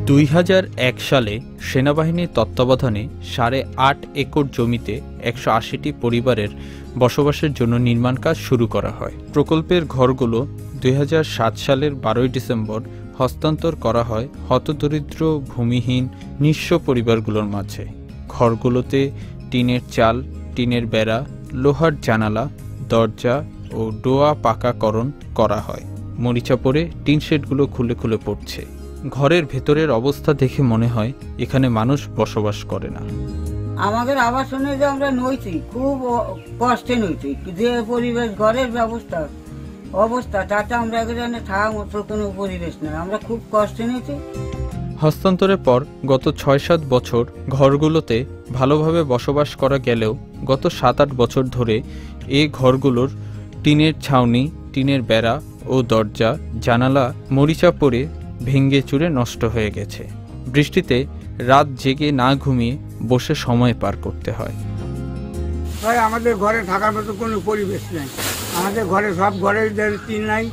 2001 সালে সেনাবাহিনীর তত্ত্বাবধানে 8.5 একর জমিতে 180টি পরিবারের বসবাসের জন্য নির্মাণ কাজ শুরু করা হয়। প্রকল্পের ঘরগুলো 2007 সালের 12 ডিসেম্বর হস্তান্তর করা হয় হতদরিদ্র ভূমিহীন নিঃস্ব পরিবারগুলোর মাঝে। ঘরগুলোতে টিনের চাল, টিনের বেড়া, লোহার জানালা, দরজা ও ডোয়া পাকাকরণ করা হয়। মরিচা পড়ে টিন শেডগুলো খুলে খুলে পড়ছে। ঘরের ভেতরের অবস্থা দেখে মনে হয় এখানে মানুষ বসবাস করে না। আমাদের আবাসনে যে আমরা নইছি, খুব কষ্টে নইছি, যে পরিবেশ ঘরের অবস্থা তাতে আমরা এখানে থাকার মতো কোনো পরিবেশ নেই। আমরা খুব কষ্টে নিয়েছি। হস্তান্তরের পর গত 6-7 বছর ঘরগুলোতে ভালোভাবে বসবাস করা গেলেও গত 7-8 বছর ধরে এই ঘরগুলোর টিনের ছাউনি, টিনের বেড়া ও দরজা জানালা মরিচা পড়ে ভেঙে চুরে নষ্ট হয়ে গেছে। বৃষ্টিতে রাত জেগে না ঘুমিয়ে বসে সময় পার করতে হয়। আমাদের ঘরে থাকার মতো কোনো পরিবেশ নেই। আমাদের ঘরে সব ঘরে টিন নাই,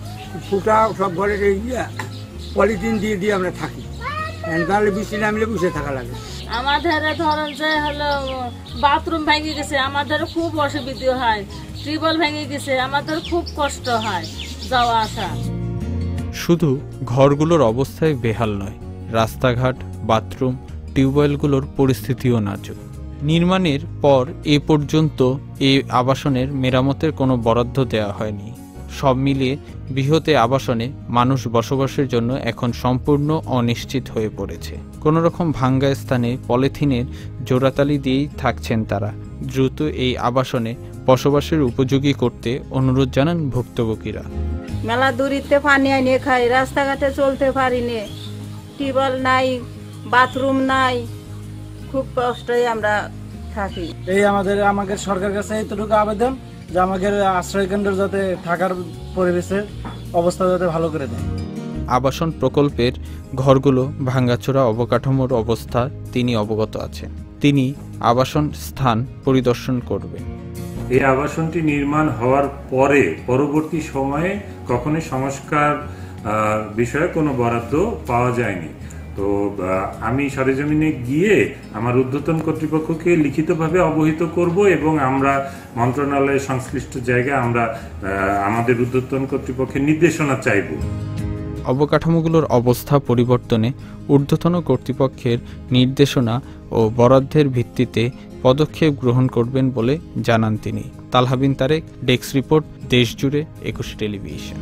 ফুটা সব ঘরে পলিথিন দিয়ে দিয়ে আমরা থাকি। তাহলে বৃষ্টি নামলে বসে থাকা লাগে। আমাদের ধরেন যে হলো বাথরুম ভেঙে গেছে, আমাদের খুব অসুবিধা হয়। টিউবওয়েল ভেঙে গেছে, আমাদের খুব কষ্ট হয় যাওয়া আসা। শুধু ঘরগুলোর অবস্থায় বেহাল নয়, রাস্তাঘাট, বাথরুম, টিউবওয়েলগুলোর পরিস্থিতিও নাজুক। নির্মাণের পর এ পর্যন্ত এই আবাসনের মেরামতের কোনো বরাদ্দ দেওয়া হয়নি। সব মিলিয়ে বৃহৎ আবাসনে মানুষ বসবাসের জন্য এখন সম্পূর্ণ অনিশ্চিত হয়ে পড়েছে। কোনো রকম ভাঙ্গা স্থানে পলিথিনের জোড়াতালি দিয়েই থাকছেন তারা। দ্রুত এই আবাসনে বসবাসের উপযোগী করতে অনুরোধ জানান ভুক্তভোগীরা। মেলা দূরিতে পানি আনিয়ে খাই, রাস্তাঘাটে চলতে পারি নে, টিউবওয়েল নাই, বাথরুম নাই, খুব কষ্টই আমরা থাকি। এই আমাদের সরকার কাছে এতটুকু আবেদন যে আমাদের আশ্রয় কেন্দ্র যাতে থাকার পরিবেশের অবস্থা যাতে ভালো করে দেয়। আবাসন প্রকল্পের ঘরগুলো ভাঙ্গাচোরা অবকাঠামোর অবস্থা তিনি অবগত আছেন। তিনি আবাসন স্থান পরিদর্শন করবেন। এই আবাসনটি নির্মাণ হওয়ার পরে পরবর্তী সময়ে কখনোই সংস্কার বিষয়ে কোনো বরাদ্দ পাওয়া যায়নি। তো আমি সরেজমিনে গিয়ে আমার ঊর্ধ্বতন কর্তৃপক্ষকে লিখিতভাবে অবহিত করব এবং আমরা মন্ত্রণালয়ের সংশ্লিষ্ট জায়গায় আমরা আমাদের ঊর্ধ্বতন কর্তৃপক্ষের নির্দেশনা চাইব। অবকাঠামোগুলোর অবস্থা পরিবর্তনে ঊর্ধ্বতন কর্তৃপক্ষের নির্দেশনা ও বরাদ্দের ভিত্তিতে পদক্ষেপ গ্রহণ করবেন বলে জানান তিনি। তালহা বিন তারেক, ডেস্ক রিপোর্ট, দেশজুড়ে 21 টেলিভিশন।